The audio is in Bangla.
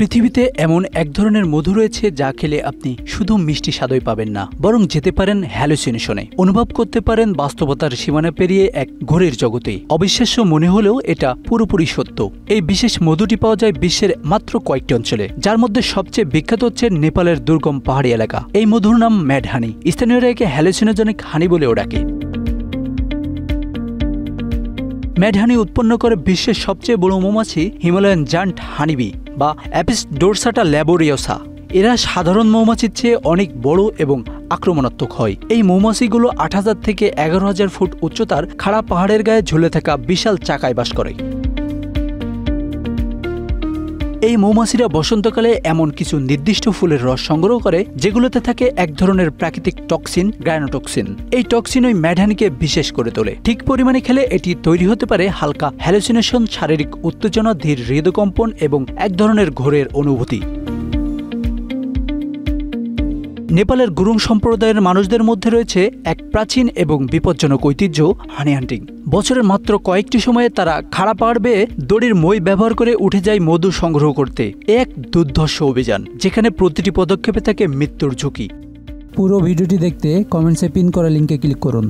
পৃথিবীতে এমন এক ধরনের মধু রয়েছে যা খেলে আপনি শুধু মিষ্টি স্বাদই পাবেন না, বরং যেতে পারেন হ্যালুসিনেশনে, অনুভব করতে পারেন বাস্তবতার সীমানা পেরিয়ে এক ঘোরের জগতে। অবিশ্বাস্য মনে হলেও এটা পুরোপুরি সত্য। এই বিশেষ মধুটি পাওয়া যায় বিশ্বের মাত্র কয়েকটি অঞ্চলে, যার মধ্যে সবচেয়ে বিখ্যাত হচ্ছে নেপালের দুর্গম পাহাড়ি এলাকা। এই মধুর নাম ম্যাড হানি। স্থানীয়রা একে হ্যালুসিনোজেনিক হানি বলেও ডাকে। ম্যাড হানি উৎপন্ন করে বিশ্বের সবচেয়ে বড় মৌমাছি হিমালয়ান জায়ান্ট হানিবি বা অ্যাপিস ডোরসাটা ল্যাবোরিওসা। এরা সাধারণ মৌমাছির চেয়ে অনেক বড় এবং আক্রমণাত্মক হয়। এই মৌমাছিগুলো ৮,০০০ থেকে ১১,০০০ ফুট উচ্চতার খাড়া পাহাড়ের গায়ে ঝুলে থাকা বিশাল চাকায় বাস করে। এই মৌমাছিরা বসন্তকালে এমন কিছু নির্দিষ্ট ফুলের রস সংগ্রহ করে যেগুলোতে থাকে এক ধরনের প্রাকৃতিক টক্সিন, গ্রানোটক্সিন। এই টক্সিন ওই ম্যাড হানিকে বিশেষ করে তোলে। ঠিক পরিমাণে খেলে এটি তৈরি হতে পারে হালকা হ্যালুসিনেশন, শারীরিক উত্তেজনা, ধীর হৃদকম্পন এবং এক ধরনের ঘোরের অনুভূতি। নেপালের গুরুং সম্প্রদায়ের মানুষদের মধ্যে রয়েছে এক প্রাচীন এবং বিপজ্জনক ঐতিহ্য হানি হান্টিং। বছরের মাত্র কয়েকটি সময়ে তারা খাড়া পাহাড় বেয়ে দড়ির মই ব্যবহার করে উঠে যায় মধু সংগ্রহ করতে। এক দুর্ধর্ষ অভিযান, যেখানে প্রতিটি পদক্ষেপে থাকে মৃত্যুর ঝুঁকি। পুরো ভিডিওটি দেখতে কমেন্টসে পিন করা লিঙ্কে ক্লিক করুন।